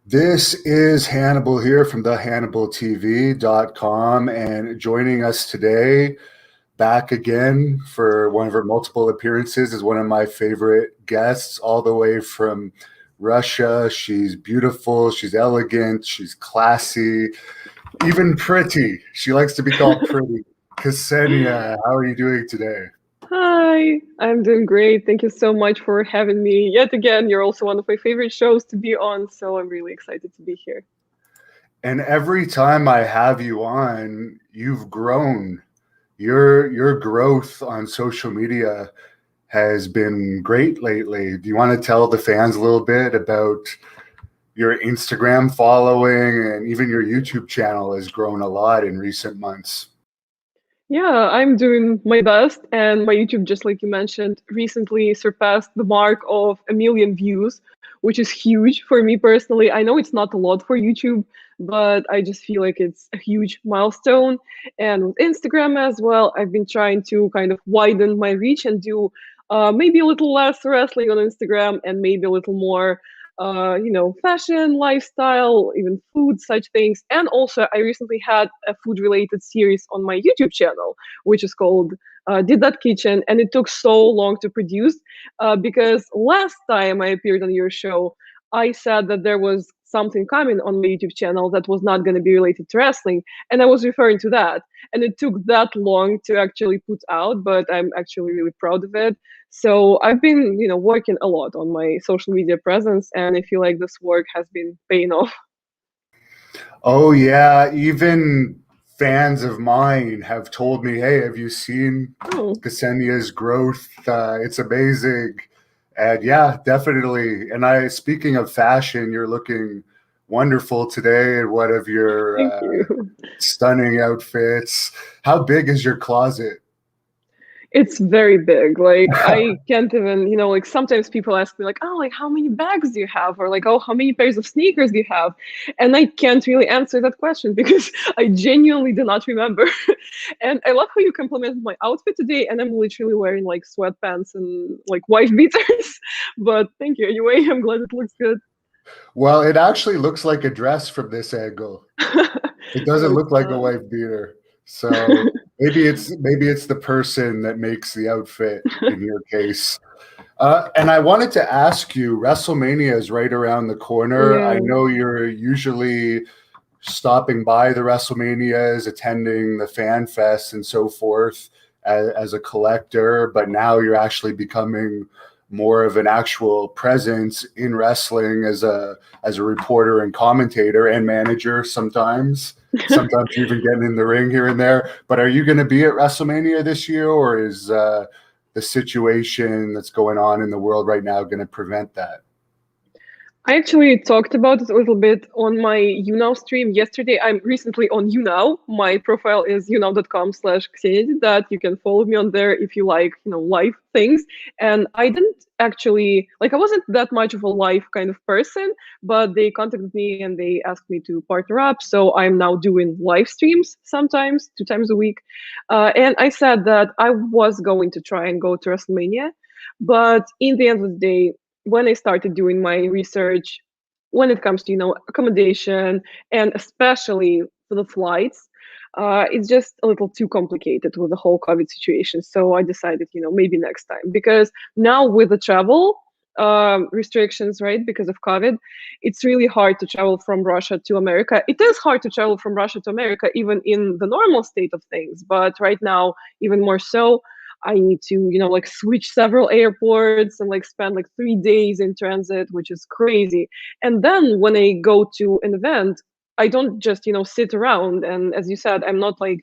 This is Hannibal here from the HannibalTV.com, and joining us today, back again for one of her multiple appearances, is one of my favorite guests, all the way from Russia. She's beautiful, she's elegant, she's classy, even pretty. She likes to be called pretty. Xenia, how are you doing today? Hi, I'm doing great. Thank you so much for having me yet again. You're also one of my favorite shows to be on, so I'm really excited to be here. And every time I have you on, you've grown. Your growth on social media has been great lately. Do you want to tell the fans a little bit about your Instagram following, and even your YouTube channel has grown a lot in recent months? Yeah, I'm doing my best, and my YouTube, just like you mentioned, recently surpassed the mark of 1 million views, which is huge for me personally. I know it's not a lot for YouTube, but I just feel like it's a huge milestone. And with Instagram as well, I've been trying to kind of widen my reach and do maybe a little less wrestling on Instagram and maybe a little more fashion, lifestyle, even food, such things. And also, I recently had a food-related series on my YouTube channel, which is called Did That Kitchen, and it took so long to produce because last time I appeared on your show, I said that there was something coming on my YouTube channel that was not going to be related to wrestling, and I was referring to that. And it took that long to actually put out, but I'm actually really proud of it. So I've been, working a lot on my social media presence, and I feel like this work has been paying off. Oh yeah, even fans of mine have told me, "Hey, have you seen Xenia's growth? It's amazing." And yeah, definitely. And speaking of fashion, you're looking wonderful today in one of your Thank you. stunning outfits. How big is your closet? It's very big. Like I can't even, like sometimes people ask me like, oh, like how many bags do you have? Or like, oh, how many pairs of sneakers do you have? And I can't really answer that question because I genuinely do not remember. And I love how you complimented my outfit today, and I'm literally wearing like sweatpants and like wife beaters. But thank you anyway. I'm glad it looks good. Well, it actually looks like a dress from this angle. It doesn't look like a wife beater. So maybe it's the person that makes the outfit in your case. And I wanted to ask you, WrestleMania is right around the corner. Yeah. I know you're usually stopping by the WrestleManias, attending the fan fest and so forth as a collector, but now you're actually becoming more of an actual presence in wrestling as a reporter and commentator and manager sometimes. Sometimes you even getting in the ring here and there. But are you going to be at WrestleMania this year, or is the situation that's going on in the world right now going to prevent that? I actually talked about it a little bit on my YouNow stream yesterday. I'm recently on YouNow. My profile is younow.com/Xenia, that you can follow me on there if you like, live things. And I didn't actually, I wasn't that much of a live kind of person, but they contacted me and they asked me to partner up. So I'm now doing live streams sometimes, 2 times a week. And I said that I was going to try and go to WrestleMania. But in the end of the day, when I started doing my research, when it comes to accommodation and especially for the flights, it's just a little too complicated with the whole COVID situation. So I decided, maybe next time, because now with the travel restrictions, right, because of COVID, it's really hard to travel from Russia to America. It is hard to travel from Russia to America, even in the normal state of things, but right now, even more so. I need to, switch several airports and spend 3 days in transit, which is crazy. And then when I go to an event, I don't just, sit around. And as you said, I'm not I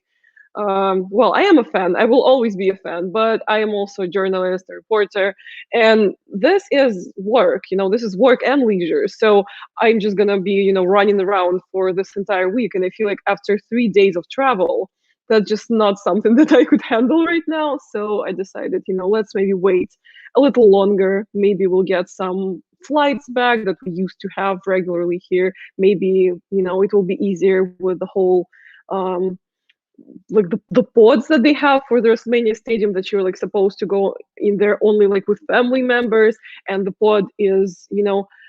am a fan. I will always be a fan, but I am also a journalist, a reporter. And this is work, this is work and leisure. So I'm just going to be, running around for this entire week. And I feel like after 3 days of travel, that's just not something that I could handle right now. So I decided, let's maybe wait a little longer. Maybe we'll get some flights back that we used to have regularly here. Maybe, it will be easier with the whole the pods that they have for the WrestleMania stadium, that you're supposed to go in there only with family members, and the pod is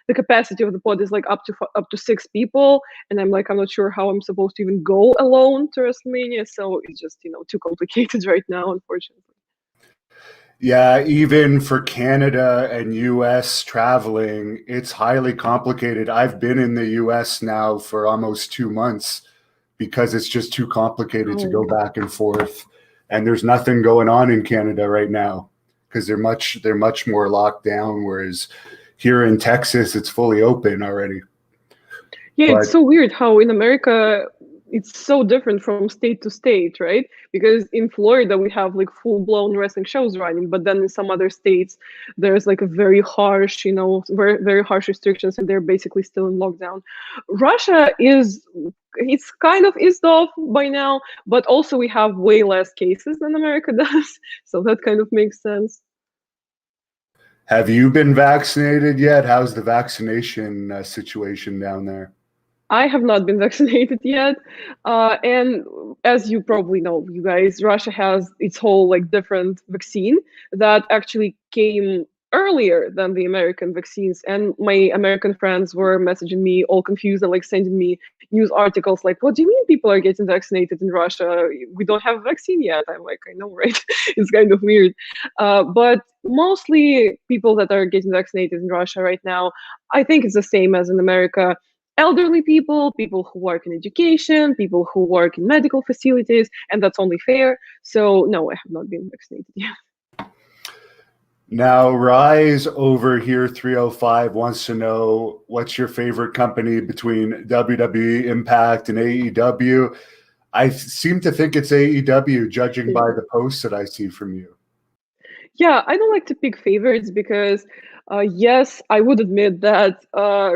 the capacity of the pod is like up to 6 people, and I'm like, I'm not sure how I'm supposed to even go alone to WrestleMania. So it's just too complicated right now, unfortunately. Yeah, even for Canada and US traveling, it's highly complicated. I've been in the US now for almost 2 months because it's just too complicated to go back and forth. And there's nothing going on in Canada right now because they're much more locked down, whereas here in Texas it's fully open already. Yeah, it's so weird how in America it's so different from state to state, right? Because in Florida we have like full-blown wrestling shows running, but then in some other states there's like a very harsh, very, very harsh restrictions, and they're basically still in lockdown. Russia it's kind of eased off by now, but also we have way less cases than America does, so that kind of makes sense. Have you been vaccinated yet? How's the vaccination situation down there? I have not been vaccinated yet, and as you probably know, you guys, Russia has its whole like different vaccine that actually came earlier than the American vaccines. And my American friends were messaging me all confused and like sending me news articles like, "What do you mean people are getting vaccinated in Russia? We don't have a vaccine yet." I'm like, I know, right? It's kind of weird, but mostly people that are getting vaccinated in Russia right now, I think it's the same as in America. Elderly people, people who work in education, people who work in medical facilities, and that's only fair. So no, I have not been vaccinated yet. Now, Rise over here 305 wants to know what's your favorite company between WWE, Impact, and AEW. I seem to think it's AEW, judging by the posts that I see from you. Yeah, I don't like to pick favorites because, yes, I would admit that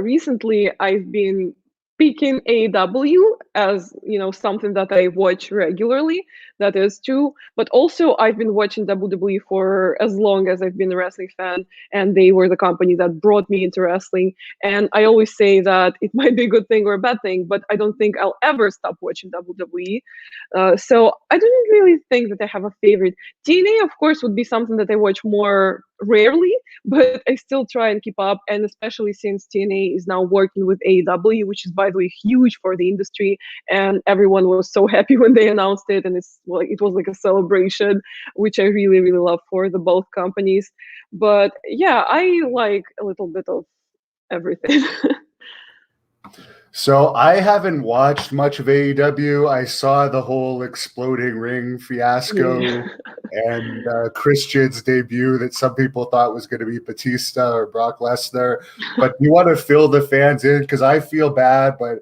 recently I've been picking AEW as something that I watch regularly. That is true, but also I've been watching WWE for as long as I've been a wrestling fan, and they were the company that brought me into wrestling. And I always say that it might be a good thing or a bad thing, but I don't think I'll ever stop watching WWE. So I don't really think that I have a favorite. TNA, of course, would be something that I watch more rarely, but I still try and keep up. And especially since TNA is now working with AEW, which is, by the way, huge for the industry, and everyone was so happy when they announced it, and it was like a celebration, which I really, really love for the both companies. But yeah, I like a little bit of everything. So I haven't watched much of AEW. I saw the whole exploding ring fiasco and Christian's debut that some people thought was going to be Batista or Brock Lesnar. But you want to fill the fans in because I feel bad, but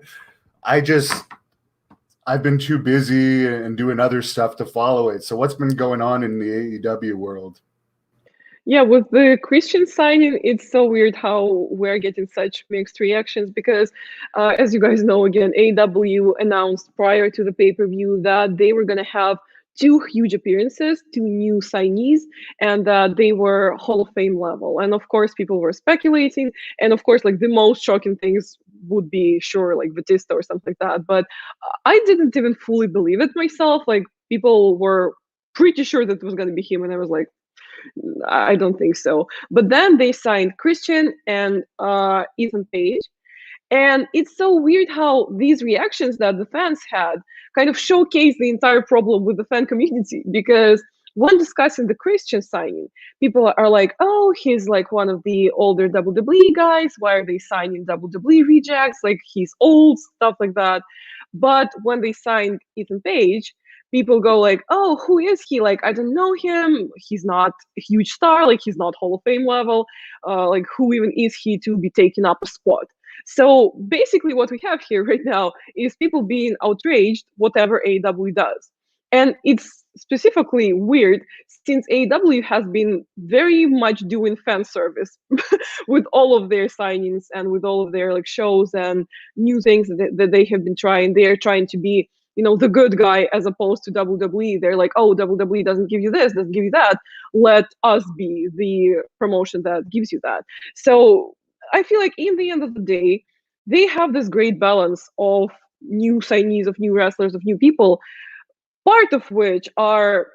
I've been too busy and doing other stuff to follow it. So what's been going on in the AEW world? Yeah, with the Christian signing, it's so weird how we're getting such mixed reactions because, as you guys know, again, AEW announced prior to the pay-per-view that they were going to have 2 huge appearances, 2 new signees, and that they were Hall of Fame level. And of course, people were speculating. And of course, like the most shocking things would be sure, like Batista or something like that. But I didn't even fully believe it myself. Like people were pretty sure that it was going to be him, and I was like, I don't think so. But then they signed Christian and Ethan Page. And it's so weird how these reactions that the fans had kind of showcase the entire problem with the fan community. Because when discussing the Christian signing, people are like, oh, he's like one of the older WWE guys. Why are they signing WWE rejects? Like, he's old, stuff like that. But when they signed Ethan Page, people go like, oh, who is he? Like, I don't know him. He's not a huge star. Like, he's not Hall of Fame level. Like, who even is he to be taking up a spot? So basically what we have here right now is people being outraged whatever AEW does. And it's specifically weird since AEW has been very much doing fan service with all of their signings and with all of their like shows and new things that they have been trying. They're trying to be the good guy as opposed to WWE. They're like, oh, WWE doesn't give you this, doesn't give you that. Let us be the promotion that gives you that. So I feel like in the end of the day, they have this great balance of new signees, of new wrestlers, of new people, part of which are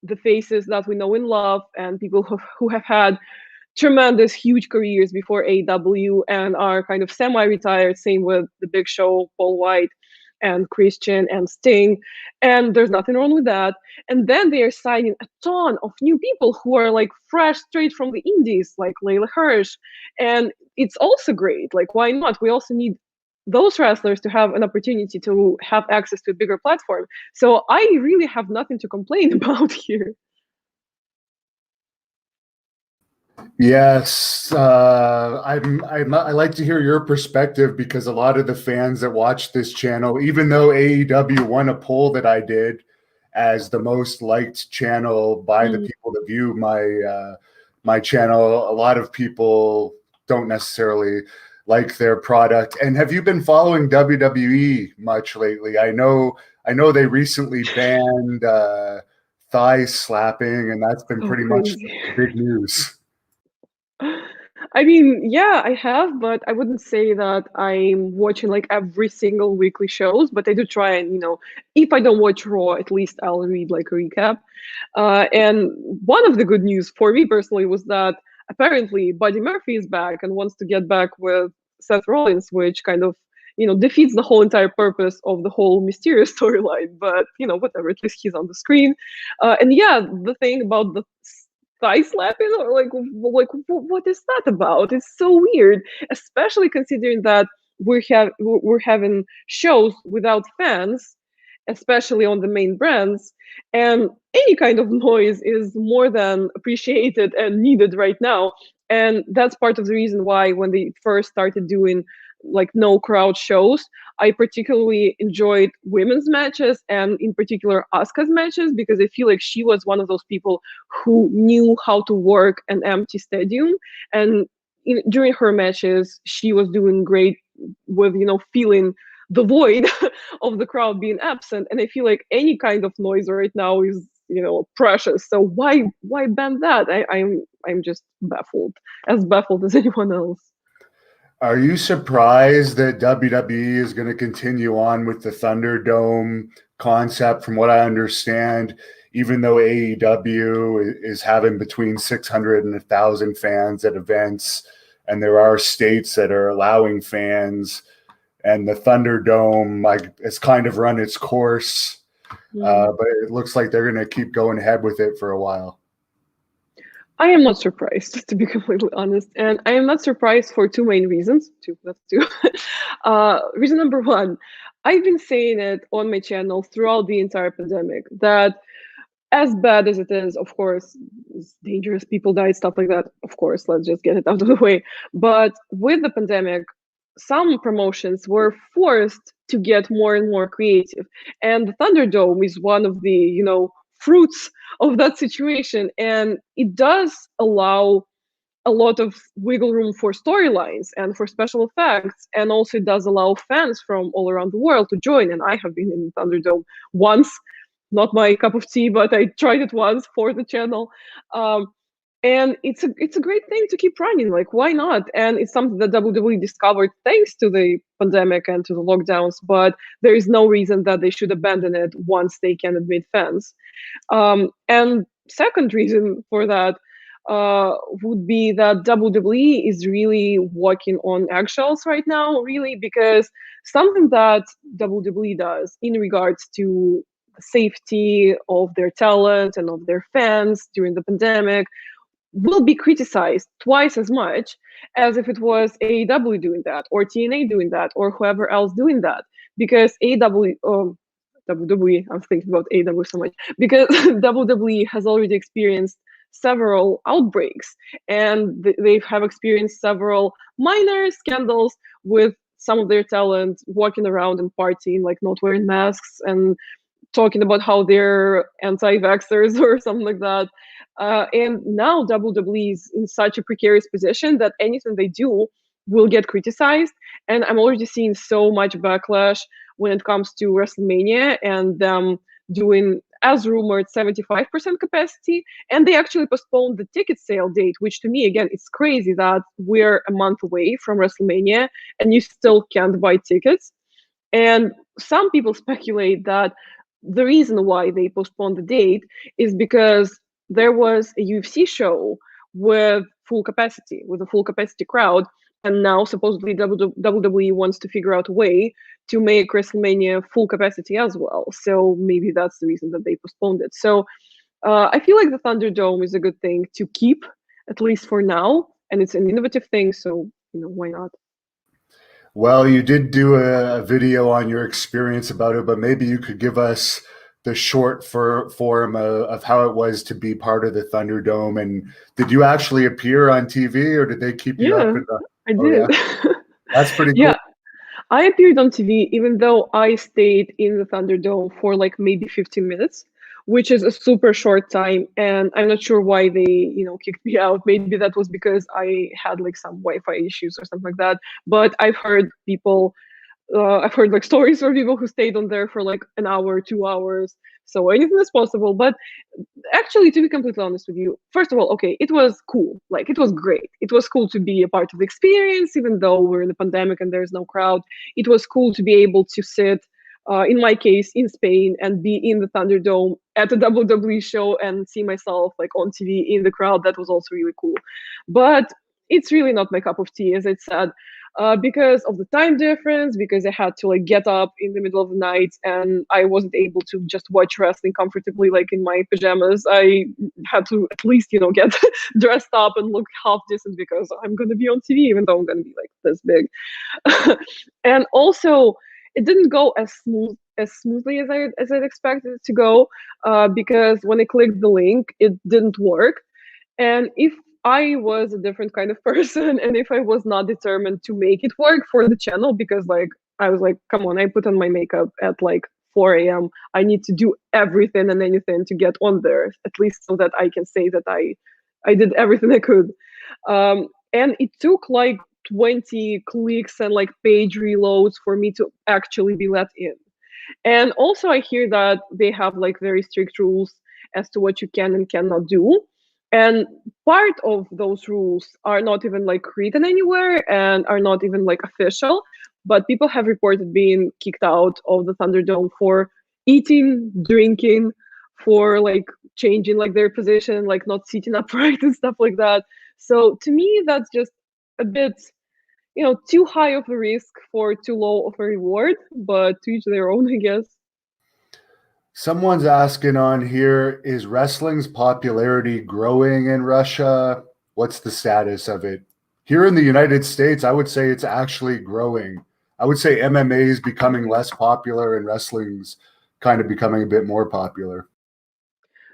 the faces that we know and love and people who have had tremendous, huge careers before AEW and are kind of semi-retired. Same with the Big Show, Paul White, and Christian and Sting, and there's nothing wrong with that. And then they are signing a ton of new people who are like fresh straight from the indies, like Layla Hirsch, and it's also great. Like, why not? We also need those wrestlers to have an opportunity to have access to a bigger platform. So I really have nothing to complain about here. Yes, I like to hear your perspective, because a lot of the fans that watch this channel, even though AEW won a poll that I did as the most liked channel by the people that view my channel, a lot of people don't necessarily like their product. And have you been following WWE much lately? I know they recently banned thigh slapping, and that's been pretty much big news. I mean, yeah, I have, but I wouldn't say that I'm watching like every single weekly shows, but I do try and, if I don't watch Raw, at least I'll read like a recap. And one of the good news for me personally was that apparently Buddy Murphy is back and wants to get back with Seth Rollins, which kind of, defeats the whole entire purpose of the whole Mysterio storyline. But, whatever, at least he's on the screen. And yeah, the thing about the thigh slapping, or like what is that about? It's so weird, especially considering that we're having shows without fans, especially on the main brands, and any kind of noise is more than appreciated and needed right now. And that's part of the reason why when they first started doing like no crowd shows, I particularly enjoyed women's matches, and in particular Asuka's matches, because I feel like she was one of those people who knew how to work an empty stadium. And during her matches, she was doing great with, feeling the void of the crowd being absent. And I feel like any kind of noise right now is, precious. So why ban that? I'm just baffled as anyone else. Are you surprised that WWE is going to continue on with the Thunderdome concept? From what I understand, even though AEW is having between 600 and 1,000 fans at events, and there are states that are allowing fans, and the Thunderdome has kind of run its course, but it looks like they're going to keep going ahead with it for a while. I am not surprised, to be completely honest. And I am not surprised for two main reasons. That's two. Reason number one, I've been saying it on my channel throughout the entire pandemic that as bad as it is, of course, it's dangerous, people died, stuff like that. Of course, let's just get it out of the way. But with the pandemic, some promotions were forced to get more and more creative. And the Thunderdome is one of the, fruits of that situation. And it does allow a lot of wiggle room for storylines and for special effects. And also it does allow fans from all around the world to join. And I have been in Thunderdome once, not my cup of tea, but I tried it once for the channel. And it's a great thing to keep running. Like, why not? And it's something that WWE discovered thanks to the pandemic and to the lockdowns, but there is no reason that they should abandon it once they can admit fans. And second reason for that would be that WWE is really walking on eggshells right now, really, because something that WWE does in regards to the safety of their talent and of their fans during the pandemic will be criticized twice as much as if it was AEW doing that, or TNA doing that, or whoever else doing that. Because WWE, I'm thinking about AEW so much, because WWE has already experienced several outbreaks, and they have experienced several minor scandals with some of their talent walking around and partying, like not wearing masks and talking about how they're anti-vaxxers or something like that. And now WWE is in such a precarious position that anything they do will get criticized. And I'm already seeing so much backlash when it comes to WrestleMania and them doing, as rumored, 75% capacity. And they actually postponed the ticket sale date, which to me, again, it's crazy that we're a month away from WrestleMania and you still can't buy tickets. And some people speculate that the reason why they postponed the date is because there was a UFC show with full capacity, with a full capacity crowd. And now supposedly WWE wants to figure out a way to make WrestleMania full capacity as well. So maybe that's the reason that they postponed it. So I feel like the Thunderdome is a good thing to keep, at least for now, and it's an innovative thing. So why not? Well, you did do a video on your experience about it, but maybe you could give us the short form of how it was to be part of the Thunderdome. And did you actually appear on TV, or did they keep you up? I did. Yeah? That's pretty cool. Yeah, I appeared on TV, even though I stayed in the Thunderdome for like maybe 15 minutes, which is a super short time. And I'm not sure why they, kicked me out. Maybe that was because I had like some Wi-Fi issues or something like that. But I've heard like stories from people who stayed on there for like an hour, 2 hours. So anything is possible. But actually, to be completely honest with you, first of all, okay, it was cool. Like, it was great. It was cool to be a part of the experience, even though we're in a pandemic and there's no crowd. It was cool to be able to sit, in my case, in Spain and be in the Thunderdome at a WWE show and see myself like on TV in the crowd. That was also really cool. But it's really not my cup of tea, as I said. Because of the time difference, because I had to like get up in the middle of the night and I wasn't able to just watch wrestling comfortably like in my pajamas. I had to at least, get dressed up and look half decent because I'm going to be on TV, even though I'm going to be like this big. And also, it didn't go as smoothly as I'd expected it to go, because when I clicked the link, it didn't work. And if I was a different kind of person, and if I was not determined to make it work for the channel, because like I was like, come on, I put on my makeup at like 4 a.m. I need to do everything and anything to get on there, at least so that I can say that I did everything I could. And it took like 20 clicks and like page reloads for me to actually be let in. And also I hear that they have like very strict rules as to what you can and cannot do. And part of those rules are not even like written anywhere and are not even like official, but people have reported being kicked out of the Thunderdome for eating, drinking, for like changing like their position, like not sitting upright and stuff like that. So to me, that's just a bit, too high of a risk for too low of a reward, but to each their own, I guess. Someone's asking on here, is wrestling's popularity growing in Russia? What's the status of it? Here in the United States, I would say it's actually growing. I would say MMA is becoming less popular and wrestling's kind of becoming a bit more popular.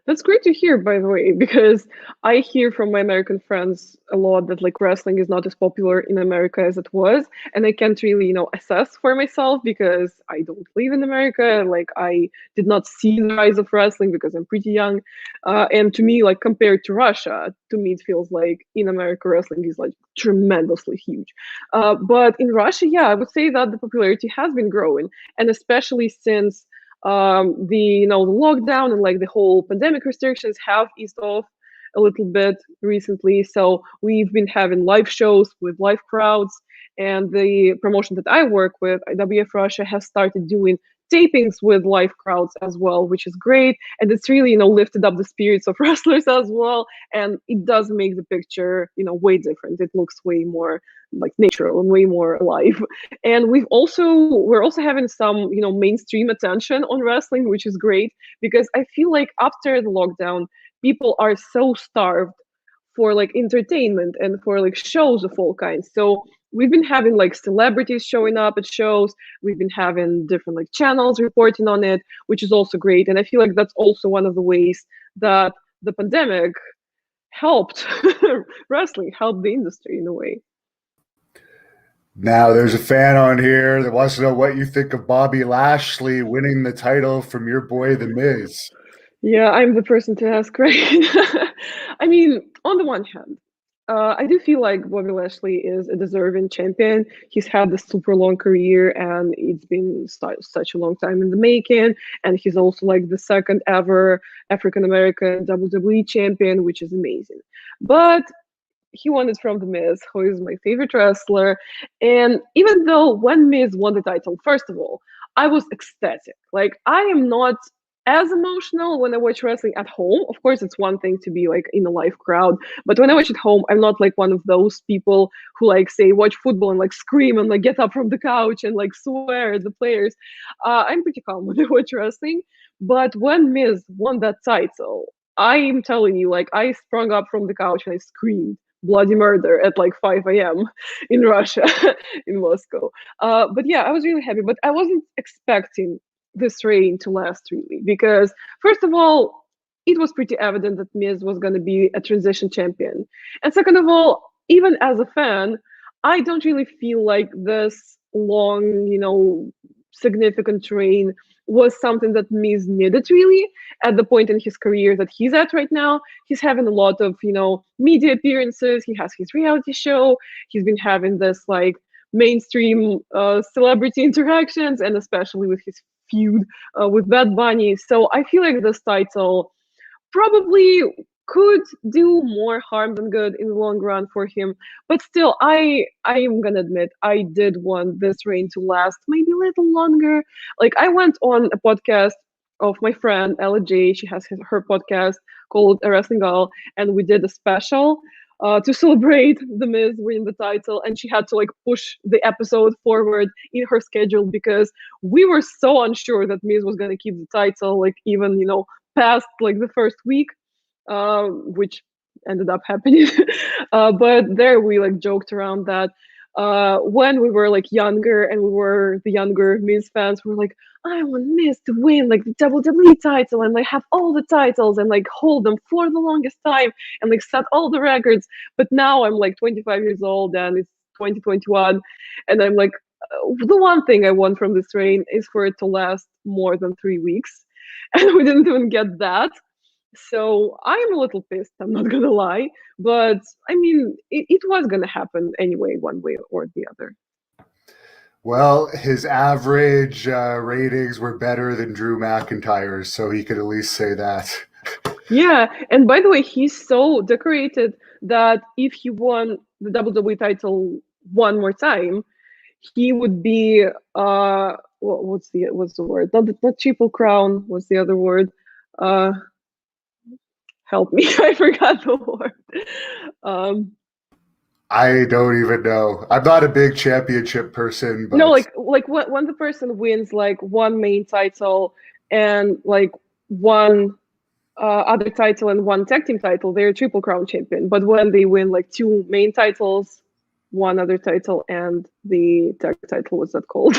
That's great to hear, by the way, because I hear from my American friends a lot that like wrestling is not as popular in America as it was, and I can't really, assess for myself because I don't live in America. Like I did not see the rise of wrestling because I'm pretty young, and to me, like compared to Russia, to me it feels like in America wrestling is like tremendously huge. But in Russia, yeah, I would say that the popularity has been growing, and especially since the the lockdown and like the whole pandemic restrictions have eased off a little bit recently. So we've been having live shows with live crowds, and the promotion that I work with, IWF Russia, has started doing tapings with live crowds as well, which is great. And it's really, lifted up the spirits of wrestlers as well. And it does make the picture, way different. It looks way more like natural and way more alive. And we're also having some, mainstream attention on wrestling, which is great because I feel like after the lockdown, people are so starved for like entertainment and for like shows of all kinds. So we've been having like celebrities showing up at shows. We've been having different like channels reporting on it, which is also great. And I feel like that's also one of the ways that the pandemic helped wrestling, helped the industry in a way. Now, there's a fan on here that wants to know what you think of Bobby Lashley winning the title from your boy, The Miz. Yeah, I'm the person to ask, right? I mean, on the one hand, I do feel like Bobby Lashley is a deserving champion. He's had this super long career, and it's been such a long time in the making. And he's also like the second ever African American WWE champion, which is amazing. But he won it from The Miz, who is my favorite wrestler. And even though when Miz won the title, first of all, I was ecstatic. Like, I am not as emotional when I watch wrestling at home. Of course, it's one thing to be like in a live crowd, but when I watch at home, I'm not like one of those people who like say watch football and like scream and like get up from the couch and like swear at the players. I'm pretty calm when I watch wrestling, but when Miz won that title, I am telling you, like I sprung up from the couch and I screamed bloody murder at like 5 a.m. in Russia, in Moscow. But yeah, I was really happy, but I wasn't expecting this reign to last really, because first of all, it was pretty evident that Miz was going to be a transition champion, and second of all, even as a fan, I don't really feel like this long, significant reign was something that Miz needed really at the point in his career that he's at right now. He's having a lot of, media appearances. He has his reality show. He's been having this like mainstream celebrity interactions, and especially with his feud with Bad Bunny. So I feel like this title probably could do more harm than good in the long run for him. But still, I am gonna admit I did want this reign to last maybe a little longer. Like I went on a podcast of my friend Ella J. She has her podcast called A Wrestling Girl, and we did a special to celebrate the Miz winning the title, and she had to like push the episode forward in her schedule because we were so unsure that Miz was gonna keep the title, like even past like the first week, which ended up happening. But there we like joked around that when we were like younger and we were the younger Miz fans, we were like, I want Miz to win like the WWE title and like have all the titles and like hold them for the longest time and like set all the records. But now I'm like 25 years old and it's 2021, and I'm like, the one thing I want from this reign is for it to last more than 3 weeks, and we didn't even get that. So I'm a little pissed, I'm not gonna lie. But I mean, it was gonna happen anyway, one way or the other. Well, his average ratings were better than Drew McIntyre's, so he could at least say that. Yeah, and by the way, he's so decorated that if he won the WWE title one more time, he would be what's the word? Not triple crown. What's the other word? Help me, I forgot the word. I don't even know. I'm not a big championship person, but no, like when the person wins like one main title and like one other title and one tag team title, they're a triple crown champion. But when they win like two main titles, one other title, and the tag title, what's that called?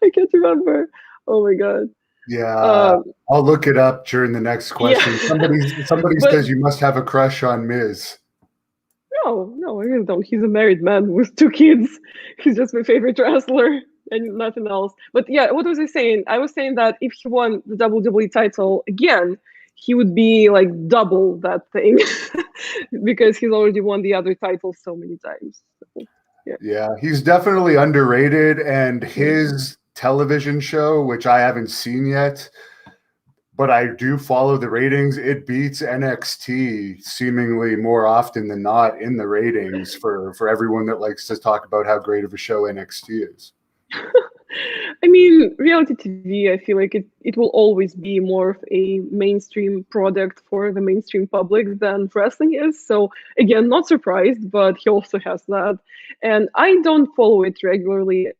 I can't remember. Oh my god. Yeah, I'll look it up during the next question. Yeah. Somebody says you must have a crush on Miz. No, I really don't. He's a married man with 2 kids. He's just my favorite wrestler and nothing else. But yeah, what was I saying? I was saying that if he won the WWE title again, he would be like double that thing because he's already won the other titles so many times. So, yeah, he's definitely underrated, and his television show, which I haven't seen yet, but I do follow the ratings, it beats NXT seemingly more often than not in the ratings for everyone that likes to talk about how great of a show NXT is. I mean, reality TV, I feel like it will always be more of a mainstream product for the mainstream public than wrestling is. So again, not surprised, but he also has that. And I don't follow it regularly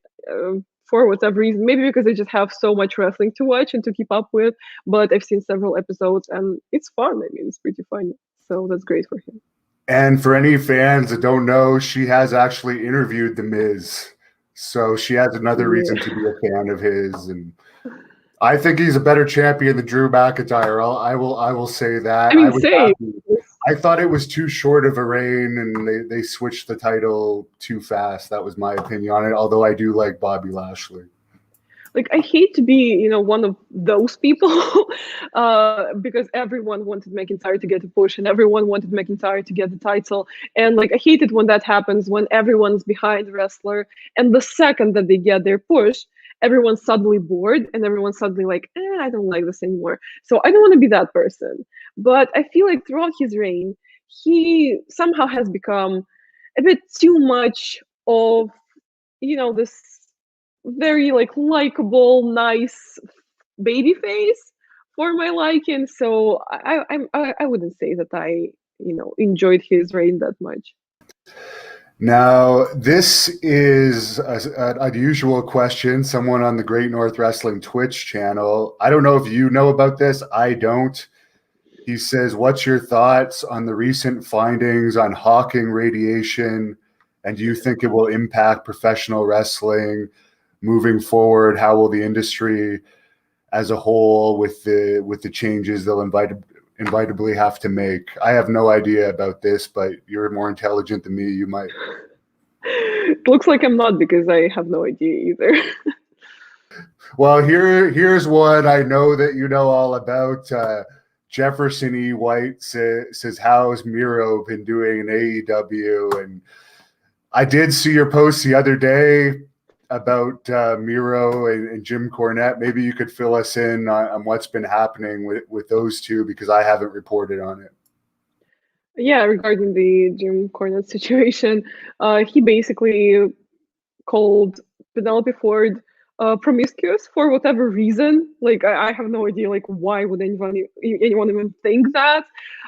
for whatever reason. Maybe because I just have so much wrestling to watch and to keep up with. But I've seen several episodes and it's fun. I mean, it's pretty fun. So that's great for him. And for any fans that don't know, she has actually interviewed The Miz. So she has another reason to be a fan of his, and I think he's a better champion than Drew McIntyre. I will say that. I mean, I thought it was too short of a reign, and they switched the title too fast. That was my opinion on it. Although I do like Bobby Lashley. Like, I hate to be, one of those people because everyone wanted McIntyre to get a push and everyone wanted McIntyre to get the title. And like, I hate it when that happens, when everyone's behind the wrestler. And the second that they get their push, everyone's suddenly bored and everyone's suddenly like, I don't like this anymore. So I don't want to be that person. But I feel like throughout his reign, he somehow has become a bit too much of, this very like likable, nice baby face for my liking. So I wouldn't say that I enjoyed his reign that much. Now, this is an unusual question. Someone on the Great North Wrestling Twitch channel. I don't know if you know about this. I don't. He says, what's your thoughts on the recent findings on Hawking radiation? And do you think it will impact professional wrestling moving forward? How will the industry as a whole, with the changes they'll inevitably have to make? I have no idea about this, but you're more intelligent than me. You might. It looks like I'm not, because I have no idea either. Well, here's one I know that you know all about. Jefferson E. White says, how's Miro been doing in AEW? And I did see your post the other day about Miro and Jim Cornette. Maybe you could fill us in on what's been happening with those two, because I haven't reported on it. Yeah, regarding the Jim Cornette situation, he basically called Penelope Ford promiscuous for whatever reason. Like, I have no idea, like, why would anyone even think that?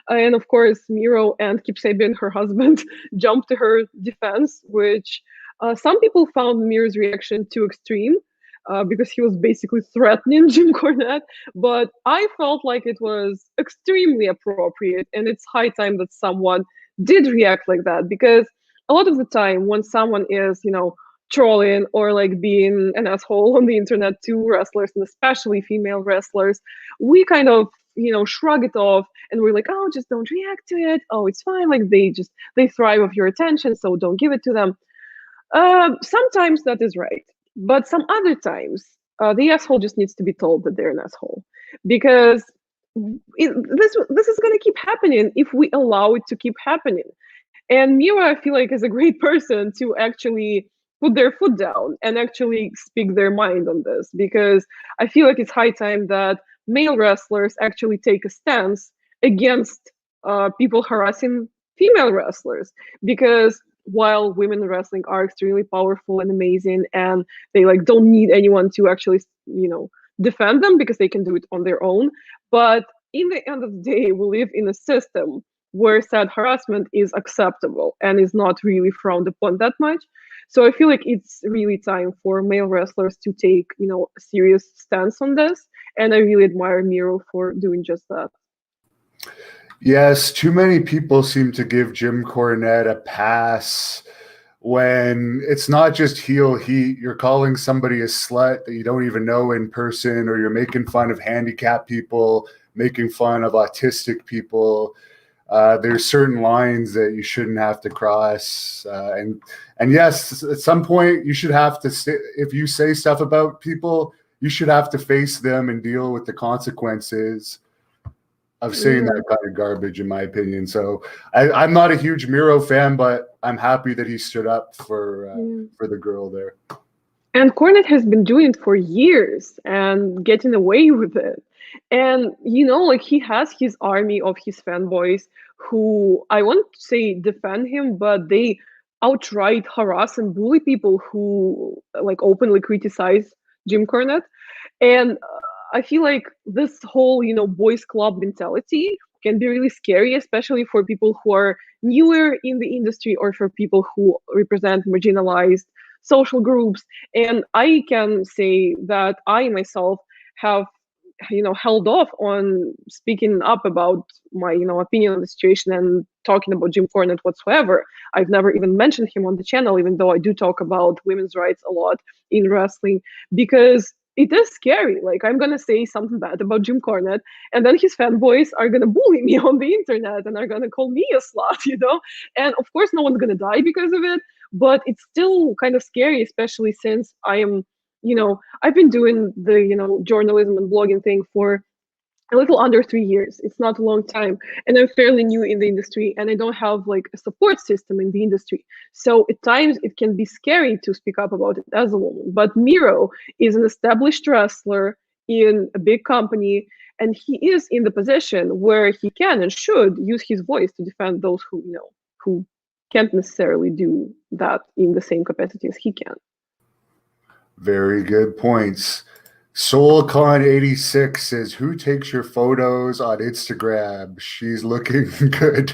And of course, Miro and Kip Sabian, her husband, jumped to her defense, which some people found Miro's reaction too extreme, because he was basically threatening Jim Cornette. But I felt like it was extremely appropriate, and it's high time that someone did react like that, because a lot of the time when someone is, trolling or like being an asshole on the internet to wrestlers, and especially female wrestlers, we kind of shrug it off, and we're like, oh, just don't react to it, oh, it's fine, like they thrive off your attention, so don't give it to them. Sometimes that is right, but some other times the asshole just needs to be told that they're an asshole, because this is going to keep happening if we allow it to keep happening. And Miro, I feel like, is a great person to actually put their foot down and actually speak their mind on this, because I feel like it's high time that male wrestlers actually take a stance against people harassing female wrestlers. Because while women in wrestling are extremely powerful and amazing, and they like don't need anyone to actually defend them, because they can do it on their own, but in the end of the day, we live in a system where said harassment is acceptable and is not really frowned upon that much. So I feel like it's really time for male wrestlers to take, a serious stance on this. And I really admire Miro for doing just that. Yes, too many people seem to give Jim Cornette a pass when it's not just heel heat. You're calling somebody a slut that you don't even know in person, or you're making fun of handicapped people, making fun of autistic people. There's certain lines that you shouldn't have to cross. And yes, at some point you should have to if you say stuff about people, you should have to face them and deal with the consequences of saying that kind of garbage, in my opinion. So I'm not a huge Miro fan, but I'm happy that he stood up for the girl there. And Cornette has been doing it for years and getting away with it. And, like, he has his army of his fanboys who, I won't say defend him, but they outright harass and bully people who, like, openly criticize Jim Cornette. And I feel like this whole, boys club mentality can be really scary, especially for people who are newer in the industry, or for people who represent marginalized social groups. And I can say that I myself have held off on speaking up about my opinion on the situation and talking about Jim Cornette whatsoever. I've never even mentioned him on the channel, even though I do talk about women's rights a lot in wrestling, because it is scary. Like, I'm gonna say something bad about Jim Cornette, and then his fanboys are gonna bully me on the internet and are gonna call me a slut, and of course no one's gonna die because of it, but it's still kind of scary, especially since I am I've been doing the journalism and blogging thing for a little under 3 years. It's not a long time, and I'm fairly new in the industry, and I don't have like a support system in the industry. So at times it can be scary to speak up about it as a woman. But Miro is an established wrestler in a big company, and he is in the position where he can and should use his voice to defend those who can't necessarily do that in the same capacity as he can. Very good points. SoulCon86 says, who takes your photos on Instagram? She's looking good.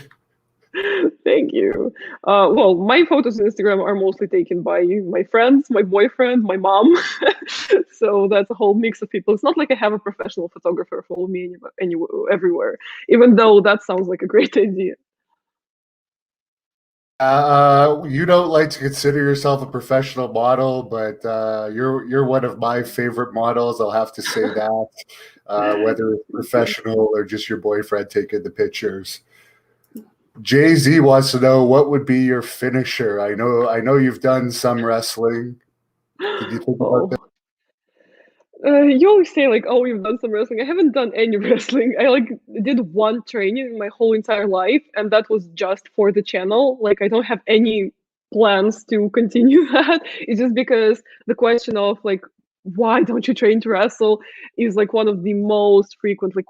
Thank you. Well, my photos on Instagram are mostly taken by my friends, my boyfriend, my mom. So that's a whole mix of people. It's not like I have a professional photographer follow me everywhere, even though that sounds like a great idea. You don't like to consider yourself a professional model, but you're one of my favorite models. I'll have to say that, whether it's professional or just your boyfriend taking the pictures. Jay-Z wants to know, what would be your finisher? I know you've done some wrestling. Did you think about that? You always say like, "Oh, you've done some wrestling." I haven't done any wrestling. I did one training in my whole entire life, and that was just for the channel. Like, I don't have any plans to continue that. It's just because the question of like, why don't you train to wrestle is like one of the most frequently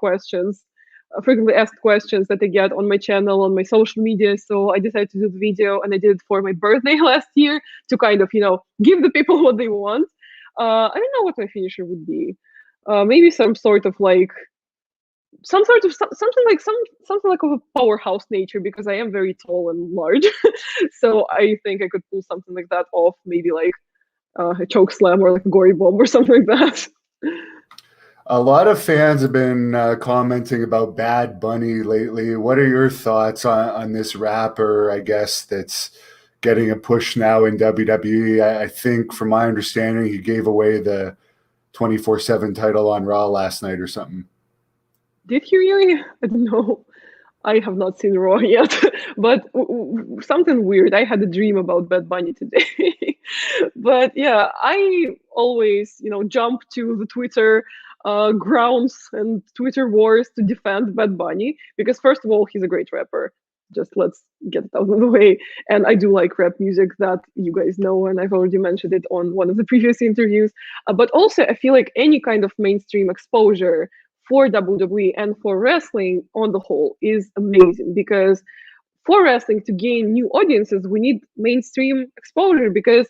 asked questions that I get on my channel, on my social media. So I decided to do the video, and I did it for my birthday last year to kind of, give the people what they want. I don't know what my finisher would be. Maybe something like of a powerhouse nature, because I am very tall and large. So I think I could pull something like that off. Maybe like a choke slam or like a gory bomb or something like that. A lot of fans have been commenting about Bad Bunny lately. What are your thoughts on this rapper, I guess, that's getting a push now in WWE? I think, from my understanding, he gave away the 24/7 title on Raw last night or something. Did he really? I don't know. I have not seen Raw yet, but something weird. I had a dream about Bad Bunny today. But yeah, I always, jump to the Twitter grounds and Twitter wars to defend Bad Bunny, because first of all, he's a great rapper. Just let's get it out of the way. And I do like rap music, that you guys know, and I've already mentioned it on one of the previous interviews. But also, I feel like any kind of mainstream exposure for WWE and for wrestling on the whole is amazing, because for wrestling to gain new audiences, we need mainstream exposure, because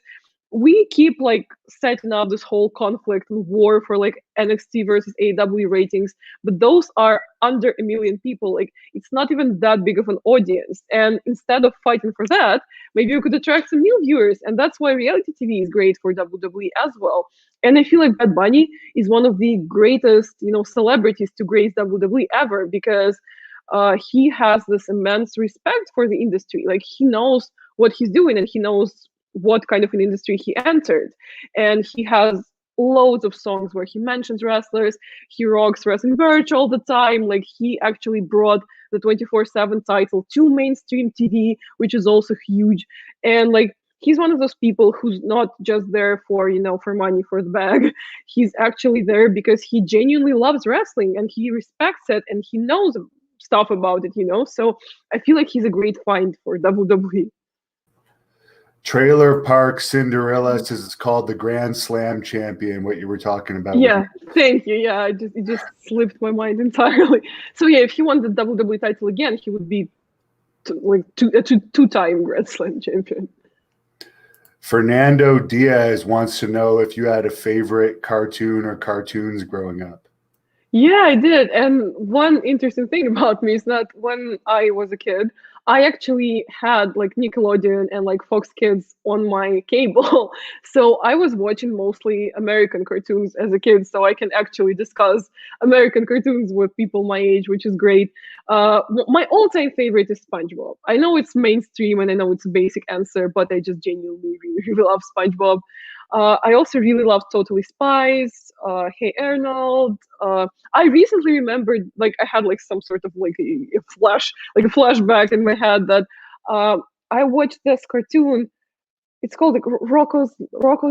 we keep like setting up this whole conflict and war for like NXT versus AEW ratings, but those are under 1 million people. Like, it's not even that big of an audience. And instead of fighting for that, maybe we could attract some new viewers. And that's why reality TV is great for WWE as well. And I feel like Bad Bunny is one of the greatest, celebrities to grace WWE ever, because he has this immense respect for the industry. Like, he knows what he's doing, and he knows what kind of an industry he entered. And he has loads of songs where he mentions wrestlers. He rocks wrestling merch all the time. Like, he actually brought the 24/7 title to mainstream TV, which is also huge. And like, he's one of those people who's not just there for, for money, for the bag. He's actually there because he genuinely loves wrestling, and he respects it, and he knows stuff about it, So I feel like he's a great find for WWE. Trailer Park Cinderella says it's called the Grand Slam Champion, what you were talking about. Yeah, thank you. Yeah, it just slipped my mind entirely. So yeah, if he won the WWE title again, he would be a two-time Grand Slam champion. Fernando Diaz wants to know if you had a favorite cartoon or cartoons growing up. Yeah, I did. And one interesting thing about me is that when I was a kid, I actually had like Nickelodeon and like Fox Kids on my cable. So I was watching mostly American cartoons as a kid. So I can actually discuss American cartoons with people my age, which is great. My all-time favorite is SpongeBob. I know it's mainstream and I know it's a basic answer, but I just genuinely really love SpongeBob. I also really love Totally Spies, Hey Arnold. I recently remembered, like, I had like some sort of like a flashback in my head that I watched this cartoon. It's called like Rocco's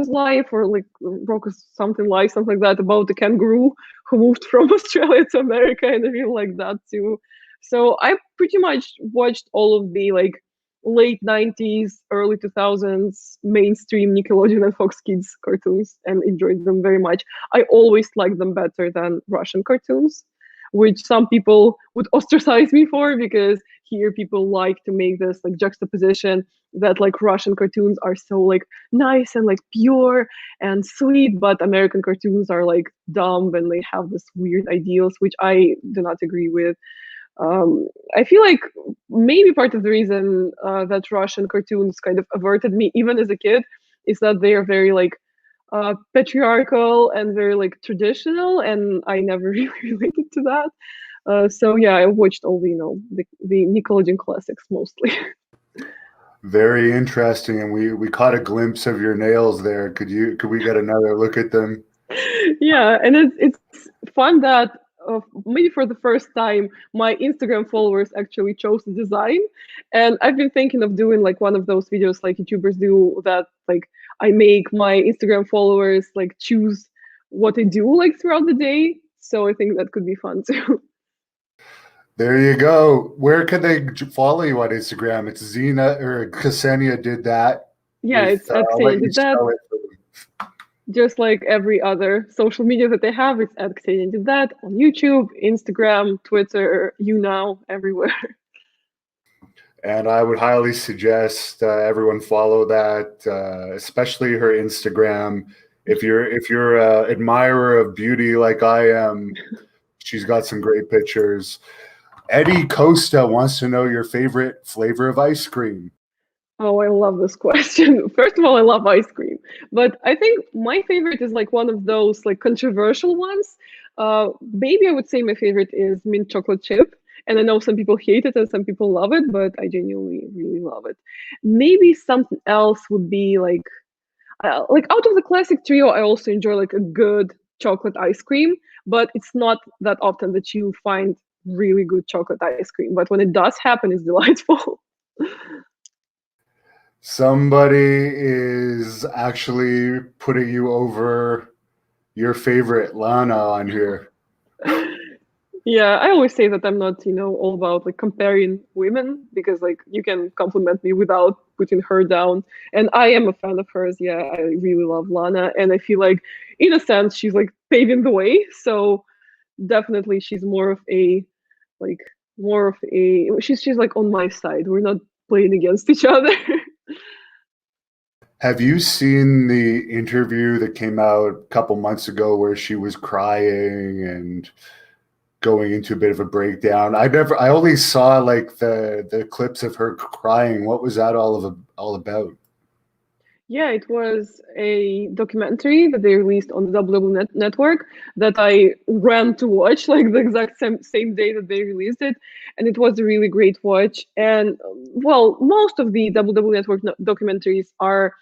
Life, or like Rocco's something like that, about the kangaroo who moved from Australia to America, and I really like that too. So I pretty much watched all of the like late 90s, early 2000s mainstream Nickelodeon and Fox Kids cartoons and enjoyed them very much. I always liked them better than Russian cartoons, which some people would ostracize me for, because here people like to make this like juxtaposition that like Russian cartoons are so like nice and like pure and sweet, but American cartoons are like dumb and they have this weird ideals, which I do not agree with. I feel like maybe part of the reason that Russian cartoons kind of averted me, even as a kid, is that they are very like patriarchal and very like traditional, and I never really related to that. So yeah, I watched all the the Nickelodeon classics mostly. Very interesting, and we caught a glimpse of your nails there. Could we get another look at them? Yeah, and it's fun that maybe for the first time my Instagram followers actually chose the design, and I've been thinking of doing like one of those videos like YouTubers do, that like I make my Instagram followers like choose what I do like throughout the day. So I think that could be fun too. There you go. Where can they follow you on Instagram? It's Xena, or Xenia did that. Yeah, it's at I'll Xenia let you did that. spell it for them. Just like every other social media that they have, it's at Xenia did that on YouTube, Instagram, Twitter, everywhere. And I would highly suggest everyone follow that, especially her Instagram. If you're an admirer of beauty like I am, she's got some great pictures. Eddie Costa wants to know your favorite flavor of ice cream. Oh, I love this question. First of all, I love ice cream, but I think my favorite is like one of those like controversial ones. Maybe I would say my favorite is mint chocolate chip, and I know some people hate it and some people love it, but I genuinely really love it. Maybe something else would be like out of the classic trio, I also enjoy like a good chocolate ice cream, but it's not that often that you find really good chocolate ice cream. But when it does happen, it's delightful. Somebody is actually putting you over your favorite Lana on here. Yeah, I always say that I'm not, all about like comparing women, because like you can compliment me without putting her down. And I am a fan of hers. Yeah, I really love Lana, and I feel like in a sense she's like paving the way. So definitely she's like she's like on my side. We're not playing against each other. Have you seen the interview that came out a couple months ago where she was crying and going into a bit of a breakdown? I only saw like the clips of her crying. What was that all about? Yeah, it was a documentary that they released on the WWE network that I ran to watch like the exact same day that they released it, and it was a really great watch. And well, most of the WWE network documentaries are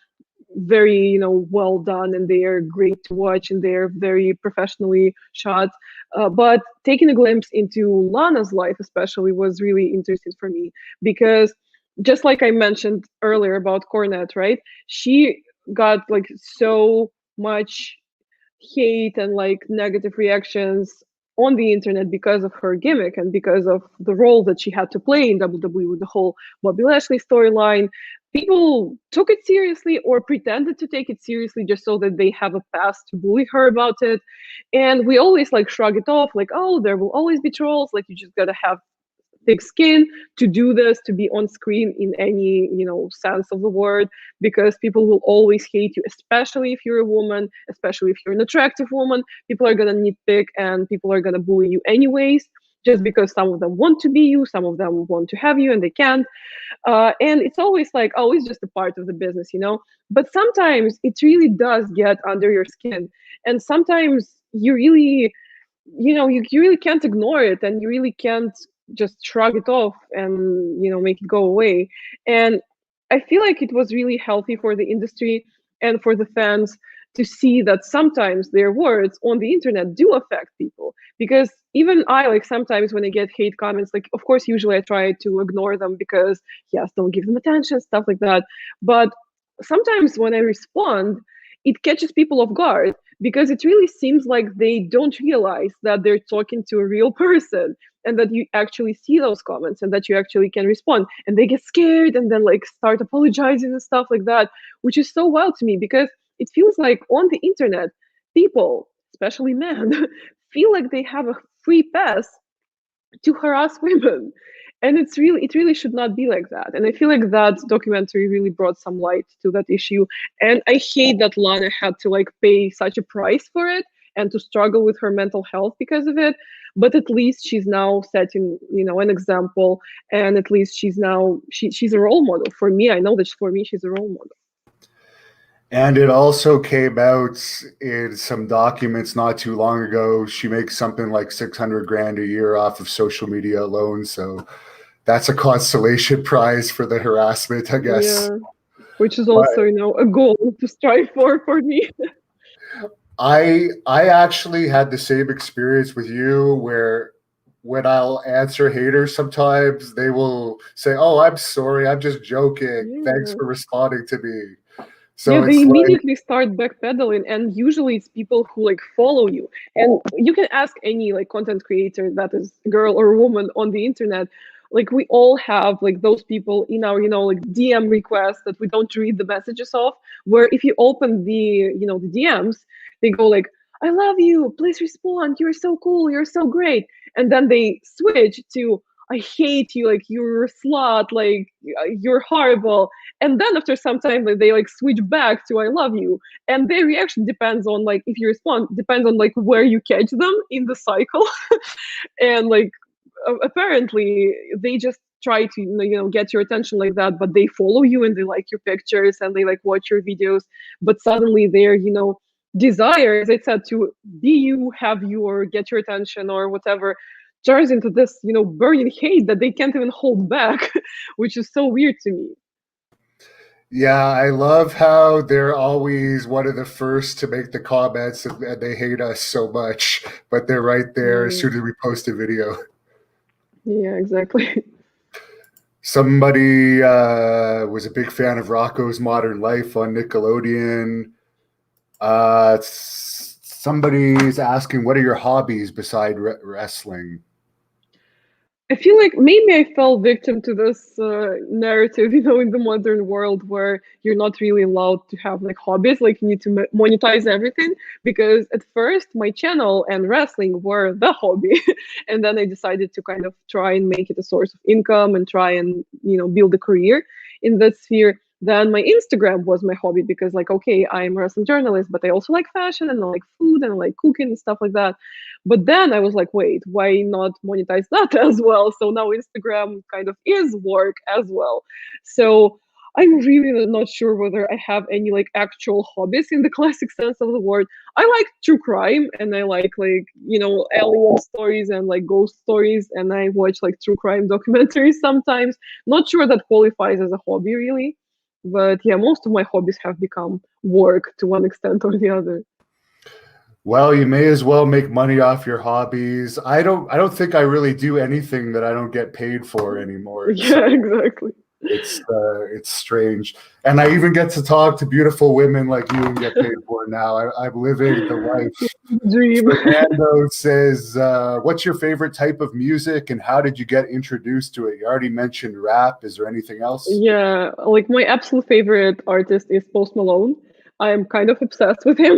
very well done, and they are great to watch, and they're very professionally shot. But taking a glimpse into Lana's life especially was really interesting for me, because just like I mentioned earlier about Cornette, right? She got like so much hate and like negative reactions on the internet because of her gimmick and because of the role that she had to play in WWE with the whole Bobby Lashley storyline. People took it seriously or pretended to take it seriously just so that they have a pass to bully her about it. And we always like shrug it off, like, oh, there will always be trolls, like you just gotta have thick skin to do this, to be on screen in any sense of the word, because people will always hate you, especially if you're a woman, especially if you're an attractive woman. People are gonna nitpick and people are gonna bully you anyways, just because some of them want to be you, some of them want to have you and they can't. And it's always like, oh, it's just a part of the business, but sometimes it really does get under your skin, and sometimes you really you really can't ignore it, and you really can't just shrug it off and make it go away. And I feel like it was really healthy for the industry and for the fans to see that sometimes their words on the internet do affect people, because even I, like, sometimes when I get hate comments, like, of course usually I try to ignore them because yes, don't give them attention, stuff like that. But sometimes when I respond, it catches people off guard, because it really seems like they don't realize that they're talking to a real person, and that you actually see those comments and that you actually can respond, and they get scared and then like start apologizing and stuff like that, which is so wild to me, because it feels like on the internet people, especially men, feel like they have a free pass to harass women. And it really should not be like that. And I feel like that documentary really brought some light to that issue. And I hate that Lana had to like pay such a price for it and to struggle with her mental health because of it. But at least she's now setting, an example, and at least she's a role model for me. I know that for me she's a role model. And it also came out in some documents not too long ago. She makes something like 600 grand a year off of social media alone. So that's a consolation prize for the harassment, I guess. Yeah, which is also, a goal to strive for me. I actually had the same experience with you, where when I'll answer haters, sometimes they will say, "Oh, I'm sorry, I'm just joking. Yeah. Thanks for responding to me." So yeah, they immediately start backpedaling, and usually it's people who like follow you. And you can ask any like content creator that is a girl or a woman on the internet. Like we all have like those people in our like DM requests that we don't read the messages of. Where if you open the the DMs, they go like, "I love you. Please respond. You're so cool. You're so great." And then they switch to, "I hate you. Like you're a slut. Like you're horrible." And then after some time they like switch back to "I love you." And their reaction depends on like, if you respond, depends on like where you catch them in the cycle. And like apparently they just try to get your attention like that, but they follow you and they like your pictures and they like watch your videos. But suddenly their desire, as I said, to be you, have you, or get your attention or whatever, turns into this burning hate that they can't even hold back. Which is so weird to me. Yeah, I love how they're always one of the first to make the comments, and they hate us so much, but they're right there as soon as we post a video. Yeah, exactly. Somebody was a big fan of Rocco's Modern Life on Nickelodeon. Somebody's asking, what are your hobbies beside wrestling? I feel like maybe I fell victim to this narrative, in the modern world where you're not really allowed to have like hobbies, like you need to monetize everything. Because at first my channel and wrestling were the hobby, and then I decided to kind of try and make it a source of income and try and build a career in that sphere. Then my Instagram was my hobby because like, okay, I'm a wrestling journalist, but I also like fashion and I like food and I like cooking and stuff like that. But then I was like, wait, why not monetize that as well? So now Instagram kind of is work as well. So I'm really not sure whether I have any like actual hobbies in the classic sense of the word. I like true crime and I like alien stories and like ghost stories, and I watch like true crime documentaries sometimes. Not sure that qualifies as a hobby really. But yeah, most of my hobbies have become work to one extent or the other. Well, you may as well make money off your hobbies. I don't think I really do anything that I don't get paid for anymore. Yeah, so exactly. It's strange. And I even get to talk to beautiful women like you and get paid for now. I'm living the life. Dream. Fernando says, what's your favorite type of music and how did you get introduced to it? You already mentioned rap. Is there anything else? Yeah, like my absolute favorite artist is Post Malone. I am kind of obsessed with him.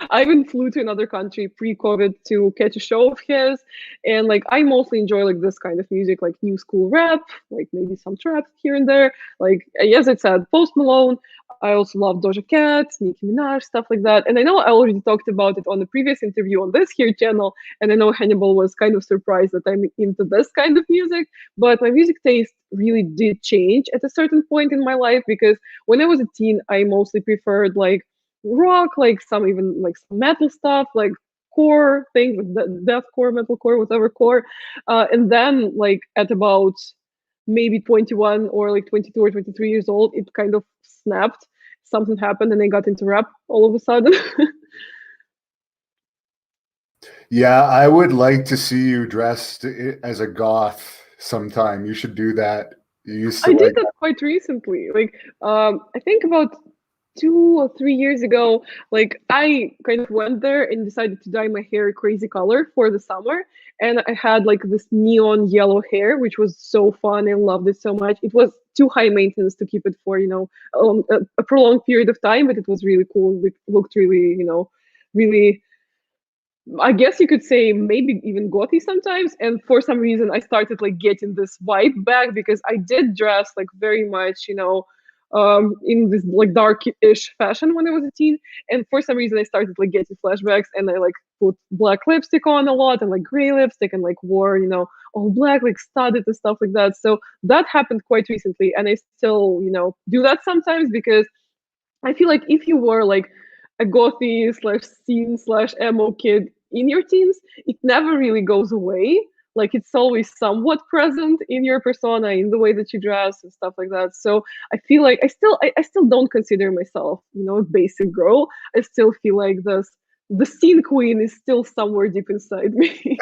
I even flew to another country pre-COVID to catch a show of his, and like I mostly enjoy like this kind of music, like new school rap, like maybe some trap here and there. Like as I said, Post Malone. I also love Doja Cat, Nicki Minaj, stuff like that. And I know I already talked about it on the previous interview on this here channel, and I know Hannibal was kind of surprised that I'm into this kind of music, but my music taste really did change at a certain point in my life, because when I was a teen, I mostly preferred like rock, like some even like some metal stuff, like core things, like deathcore, metalcore, whatever core. And then like at about maybe 21 or like 22 or 23 years old, it kind of snapped. Something happened and I got into rap all of a sudden. Yeah, I would like to see you dressed as a goth sometime. You should do that. You used to I did that quite recently. Like, I think about 2 or 3 years ago, like I kind of went there and decided to dye my hair a crazy color for the summer. And I had like this neon yellow hair, which was so fun. I loved it so much. It was too high maintenance to keep it for, a prolonged period of time, but it was really cool. It looked really, really I guess you could say maybe even gothy sometimes. And for some reason, I started like getting this vibe back because I did dress like very much, in this like dark-ish fashion when I was a teen. And for some reason, I started like getting flashbacks, and I like put black lipstick on a lot and like gray lipstick and like wore, all black, like studded and stuff like that. So that happened quite recently, and I still, do that sometimes because I feel like if you were like a gothy slash scene slash emo kid in your teens, it never really goes away. Like it's always somewhat present in your persona, in the way that you dress and stuff like that. So I feel like I still don't consider myself, a basic girl. I still feel like the scene queen is still somewhere deep inside me.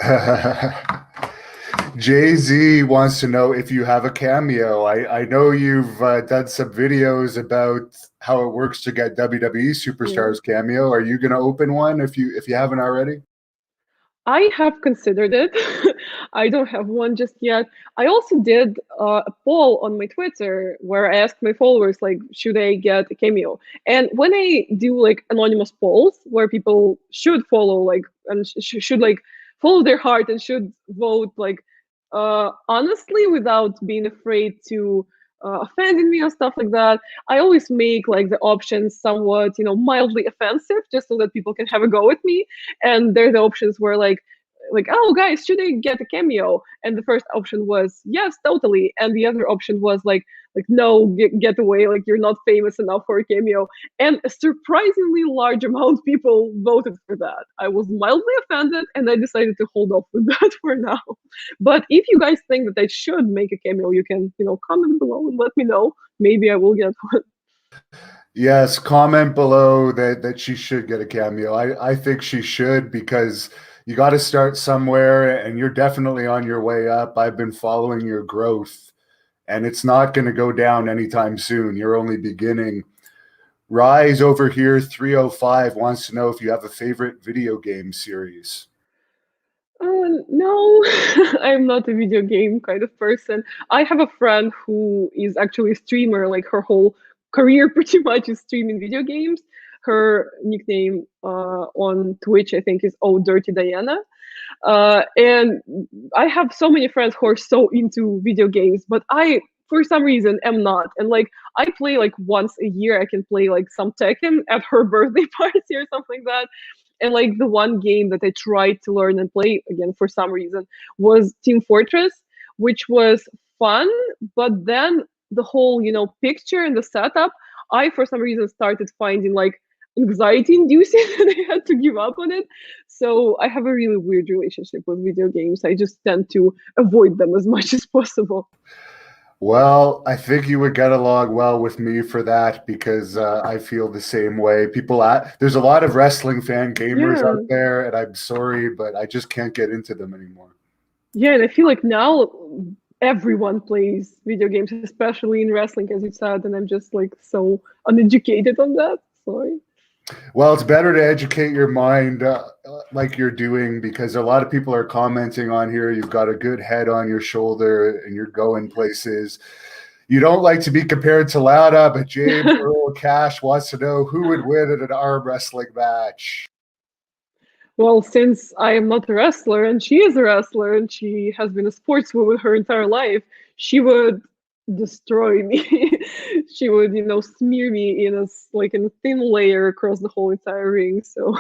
Jay-Z wants to know if you have a Cameo. I know you've done some videos about how it works to get WWE superstars Cameo. Are you going to open one if you haven't already? I have considered it. I don't have one just yet. I also did a poll on my Twitter where I asked my followers, like, should I get a Cameo? And when I do like anonymous polls where people should follow, like, and should like follow their heart and should vote, like, honestly, without being afraid to offending me or stuff like that, I always make like the options somewhat, mildly offensive, just so that people can have a go at me. And they're the options where like, oh guys, should I get a Cameo? And the first option was yes, totally, and the other option was like no, get away, like you're not famous enough for a Cameo. And a surprisingly large amount of people voted for that. I was mildly offended, and I decided to hold off with that for now. But if you guys think that I should make a Cameo, you can, comment below and let me know. Maybe I will get one. Yes, comment below that she should get a Cameo. I think she should, because you got to start somewhere, and you're definitely on your way up. I've been following your growth, and it's not going to go down anytime soon. You're only beginning. Rise over here 305 wants to know if you have a favorite video game series. No, I'm not a video game kind of person. I have a friend who is actually a streamer, like her whole career pretty much is streaming video games. Her nickname on Twitch, I think, is Oh Dirty Diana. And I have so many friends who are so into video games, but I, for some reason, am not. And like, I play like once a year. I can play like some Tekken at her birthday party or something like that. And like the one game that I tried to learn and play again for some reason was Team Fortress, which was fun, but then the whole, picture and the setup, I for some reason started finding like anxiety inducing and I had to give up on it. So I have a really weird relationship with video games. I just tend to avoid them as much as possible. Well, I think you would get along well with me for that, because I feel the same way. There's a lot of wrestling fan gamers out there, and I'm sorry, but I just can't get into them anymore. Yeah, and I feel like now everyone plays video games, especially in wrestling, as you said, and I'm just like so uneducated on that. Sorry. Well, it's better to educate your mind like you're doing, because a lot of people are commenting on here. You've got a good head on your shoulder and you're going places. You don't like to be compared to Lana, but James Earl Cash wants to know who would win in an arm wrestling match. Well, since I am not a wrestler and she is a wrestler and she has been a sportswoman her entire life, she would destroy me. She would, smear me in a thin layer across the whole entire ring. So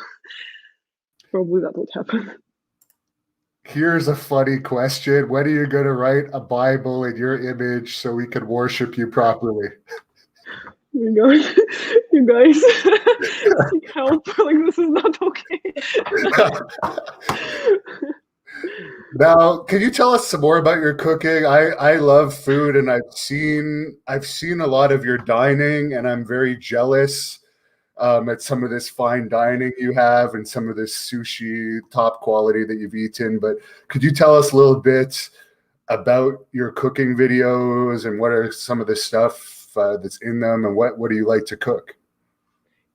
probably that would happen. Here's a funny question. When are you going to write a Bible in your image so we can worship you properly? You guys, seek help. Like, this is not okay. Now, can you tell us some more about your cooking? I love food, and I've seen a lot of your dining, and I'm very jealous at some of this fine dining you have and some of this sushi top quality that you've eaten. But could you tell us a little bit about your cooking videos and what are some of the stuff that's in them, and what do you like to cook?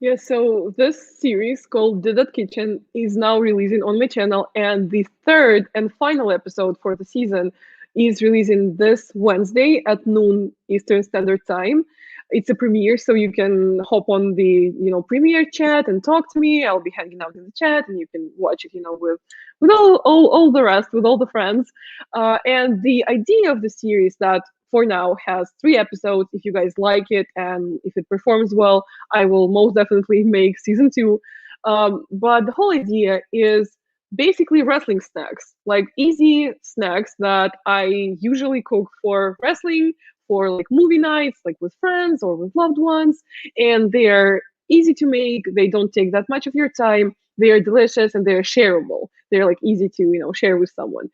Yeah, so this series called Did That Kitchen is now releasing on my channel, and the third and final episode for the season is releasing this Wednesday at noon Eastern Standard Time. It's a premiere, so you can hop on the premiere chat and talk to me. I'll be hanging out in the chat, and you can watch it with all the rest, with all the friends. And the idea of the series that for now has 3 episodes. If you guys like it and if it performs well, I will most definitely make season 2. But the whole idea is basically wrestling snacks, like easy snacks that I usually cook for wrestling, for like movie nights, like with friends or with loved ones. And they're easy to make. They don't take that much of your time. They are delicious and they're shareable. They're like easy to, share with someone.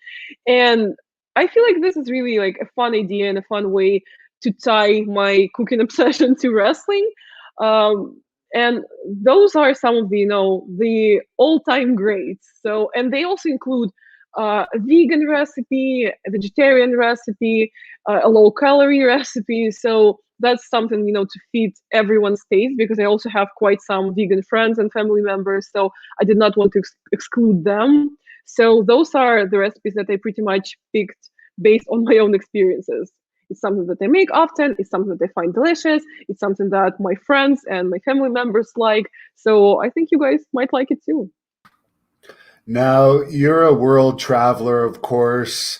And I feel like this is really like a fun idea and a fun way to tie my cooking obsession to wrestling. And those are some of the all-time greats. So, and they also include a vegan recipe, a vegetarian recipe, a low-calorie recipe. So that's something to fit everyone's taste, because I also have quite some vegan friends and family members. So I did not want to exclude them. So those are the recipes that I pretty much picked based on my own experiences. It's something that I make often. It's something that I find delicious. It's something that my friends and my family members like. So I think you guys might like it too. Now, you're a world traveler, of course.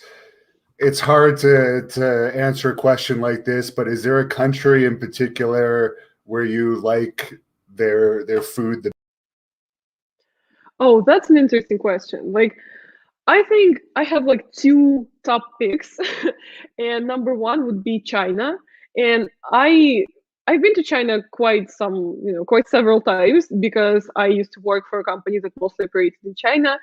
It's hard to answer a question like this, but is there a country in particular where you like their food? Oh, that's an interesting question. Like, I think I have like 2 top picks, and number 1 would be China. And I've been to China quite several times, because I used to work for a company that mostly operated in China.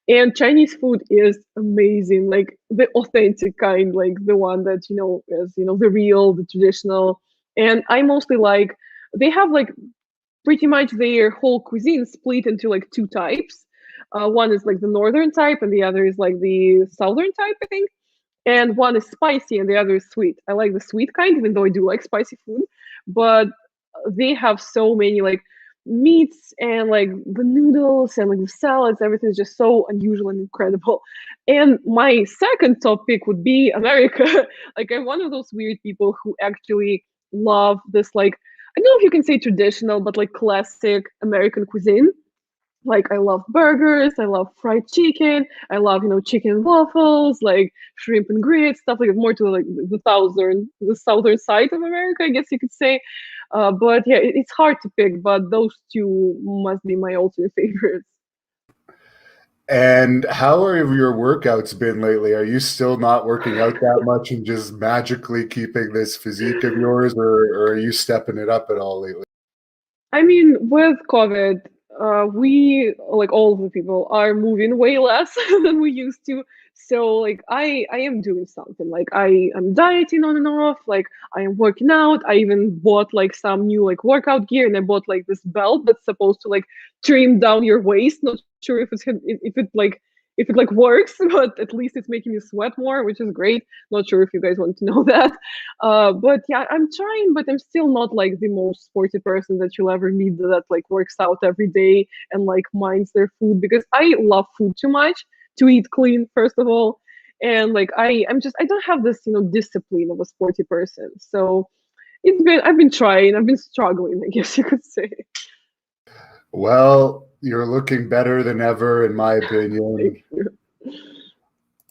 And Chinese food is amazing, like the authentic kind, like the one that is the real, the traditional. And I mostly like, they have like pretty much their whole cuisine split into like 2 types. One is like the northern type, and the other is like the southern type, I think. And one is spicy, and the other is sweet. I like the sweet kind, even though I do like spicy food. But they have so many like meats and like the noodles and like the salads. Everything is just so unusual and incredible. And my second top pick would be America. Like, I'm one of those weird people who actually love this, like, I don't know if you can say traditional, but like classic American cuisine. Like, I love burgers, I love fried chicken, I love chicken and waffles, like shrimp and grits, stuff like that. More to like the southern side of America, I guess you could say. But yeah, it's hard to pick, but those 2 must be my ultimate favorites. And how have your workouts been lately? Are you still not working out that much and just magically keeping this physique of yours, or are you stepping it up at all lately? I mean, with COVID, we, like all of the people, are moving way less than we used to. So like I am doing something. Like I am dieting on and off. Like I am working out. I even bought like some new like workout gear, and I bought like this belt that's supposed to like trim down your waist. Not sure if it like works, but at least it's making me sweat more, which is great. Not sure if you guys want to know that. But yeah, I'm trying, but I'm still not like the most sporty person that you'll ever meet that like works out every day and like minds their food, because I love food too much to eat clean, first of all. And like I don't have this, discipline of a sporty person. So I've been trying, I've been struggling, I guess you could say. Well, you're looking better than ever, in my opinion.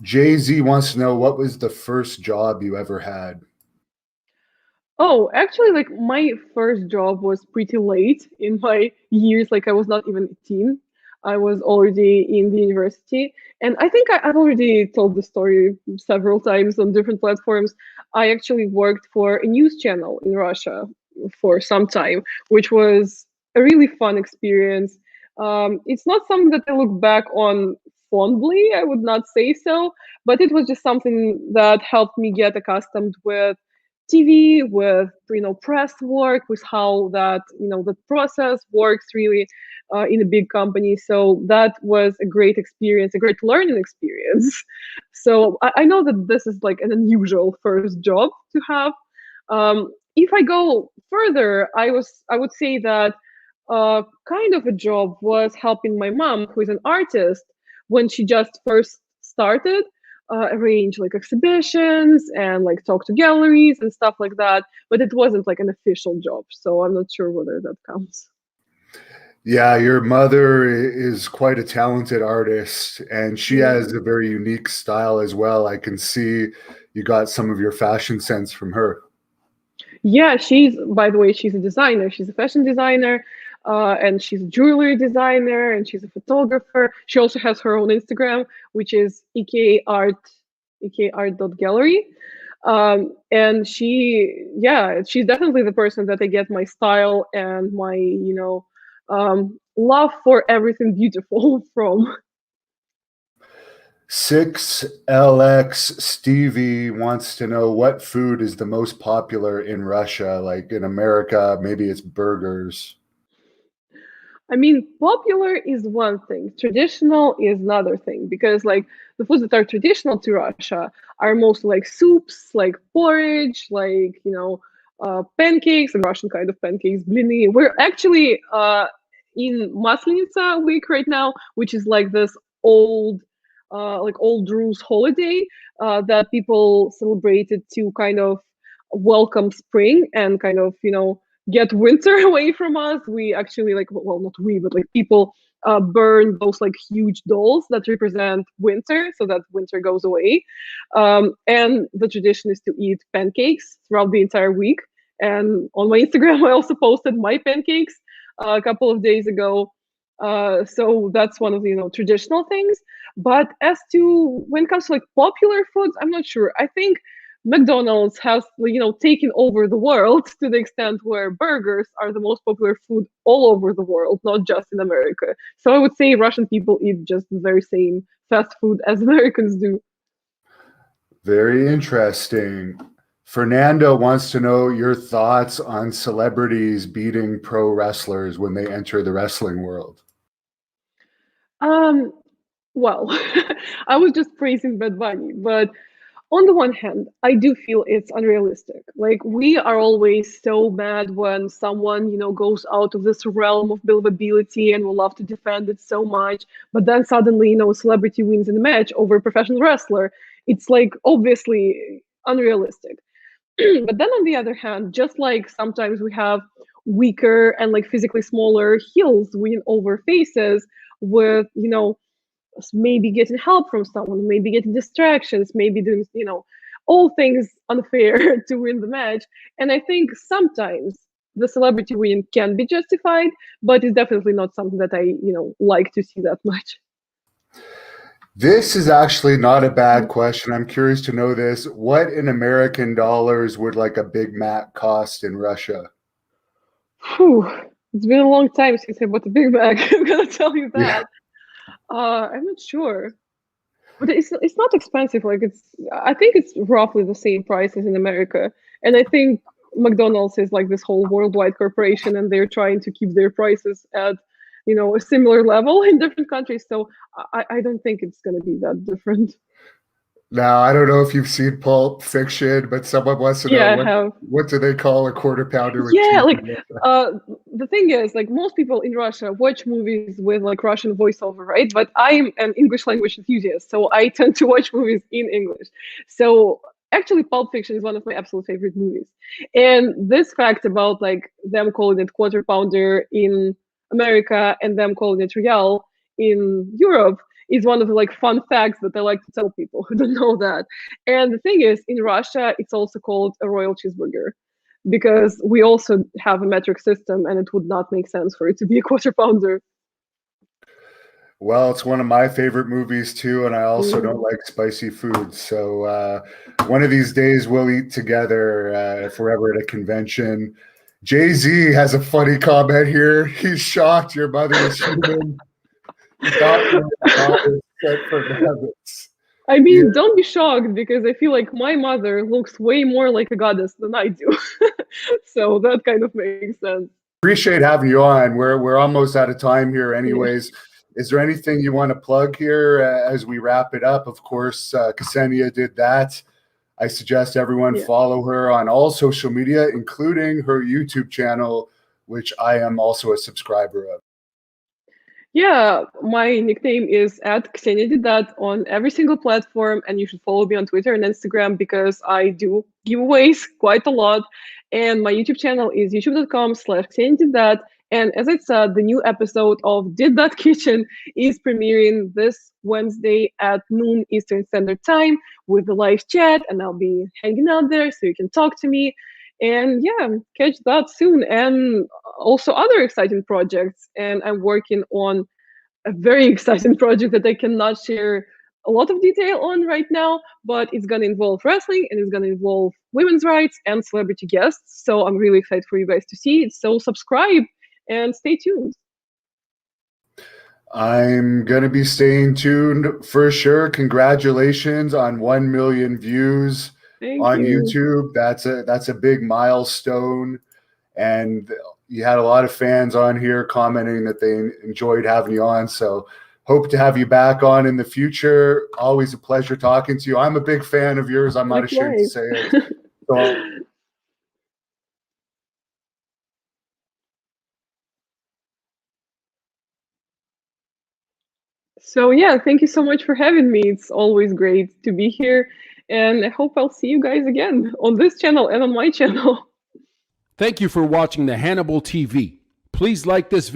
Jay-Z wants to know, what was the first job you ever had? Oh, actually, like my first job was pretty late in my years. Like I was not even 18. I was already in the university. And I think I've already told the story several times on different platforms. I actually worked for a news channel in Russia for some time, which was a really fun experience. It's not something that I look back on fondly, I would not say so, but it was just something that helped me get accustomed with TV, with press work, with how that the process works really in a big company. So that was a great experience, a great learning experience. So I know that this is like an unusual first job to have. If I go further, I would say that kind of a job was helping my mom, who is an artist, when she just first started. arrange like exhibitions and like talk to galleries and stuff like that. But it wasn't like an official job, so I'm not sure whether that counts. Yeah, your mother is quite a talented artist, and she has a very unique style as well. I can see you got some of your fashion sense from her. Yeah, by the way, she's a designer. She's a fashion designer, and she's a jewelry designer, and she's a photographer. She also has her own Instagram, which is ekart.gallery. And she's definitely the person that I get my style and my, love for everything beautiful from. 6LX Stevie wants to know what food is the most popular in Russia, like in America, maybe it's burgers. I mean, popular is one thing, traditional is another thing, because like the foods that are traditional to Russia are mostly like soups, like porridge, like, pancakes and Russian kind of pancakes, blini. We're actually in Maslenitsa week right now, which is like this old, like old Druze holiday that people celebrated to kind of welcome spring and kind of, get winter away from us. We actually like, well, not we, but like people burn those like huge dolls that represent winter so that winter goes away. And the tradition is to eat pancakes throughout the entire week. And on my Instagram, I also posted my pancakes a couple of days ago. So that's one of the traditional things. But as to when it comes to like popular foods, I'm not sure. I think McDonald's has taken over the world to the extent where burgers are the most popular food all over the world, not just in America. So I would say Russian people eat just the very same fast food as Americans do. Very interesting. Fernando wants to know your thoughts on celebrities beating pro wrestlers when they enter the wrestling world. Well, I was just praising Bad Bunny, but on the one hand, I do feel it's unrealistic. Like we are always so mad when someone, goes out of this realm of believability and will love to defend it so much, but then suddenly, a celebrity wins in a match over a professional wrestler. It's like obviously unrealistic. But then on the other hand, just like sometimes we have weaker and like physically smaller heels win over faces with, maybe getting help from someone, maybe getting distractions, maybe doing, all things unfair to win the match. And I think sometimes the celebrity win can be justified, but it's definitely not something that I, like to see that much. This is actually not a bad question. I'm curious to know this. What in American dollars would like a Big Mac cost in Russia? Whew. It's been a long time since I bought a Big Mac. I'm gonna tell you that. Yeah. I'm not sure, but it's not expensive. Like I think it's roughly the same price as in America, and I think McDonald's is like this whole worldwide corporation, and they're trying to keep their prices at a similar level in different countries. So I don't think it's gonna be that different. Now, I don't know if you've seen Pulp Fiction, but someone wants to Yeah, know I have. what do they call a quarter pounder with Yeah, cheese? like the thing is, like most people in Russia watch movies with like Russian voiceover, right? But I'm an English language enthusiast, so I tend to watch movies in English. So actually, Pulp Fiction is one of my absolute favorite movies. And this fact about like them calling it quarter pounder in America and them calling it real in Europe is one of the like fun facts that I like to tell people who don't know that. And the thing is, in Russia, it's also called a royal cheeseburger because we also have a metric system and it would not make sense for it to be a quarter pounder. Well, it's one of my favorite movies too, and I also don't like spicy food. So one of these days we'll eat together if we're ever at a convention. Jay-Z has a funny comment here. He's shocked your mother is human. He thought your daughter sent from heavens. I mean, don't be shocked because I feel like my mother looks way more like a goddess than I do. So that kind of makes sense. Appreciate having you on. We're almost out of time here anyways. Is there anything you want to plug here as we wrap it up? Of course, Xenia did that. I suggest everyone follow her on all social media, including her YouTube channel, which I am also a subscriber of. Yeah, my nickname is at Xenia on every single platform, and you should follow me on Twitter and Instagram because I do giveaways quite a lot. And my YouTube channel is youtube.com/Xenia. And as I said, the new episode of Did That Kitchen is premiering this Wednesday at noon Eastern Standard Time with the live chat, and I'll be hanging out there so you can talk to me. And yeah, catch that soon. And also other exciting projects. And I'm working on a very exciting project that I cannot share a lot of detail on right now, but it's going to involve wrestling and it's going to involve women's rights and celebrity guests. So I'm really excited for you guys to see it. So subscribe and stay tuned. I'm going to be staying tuned for sure. Congratulations on 1 million views on YouTube. That's a big milestone. And you had a lot of fans on here commenting that they enjoyed having you on. So hope to have you back on in the future. Always a pleasure talking to you. I'm a big fan of yours. I'm not ashamed to say it. So yeah, thank you so much for having me. It's always great to be here. And I hope I'll see you guys again on this channel and on my channel. Thank you for watching the Hannibal TV. Please like this video.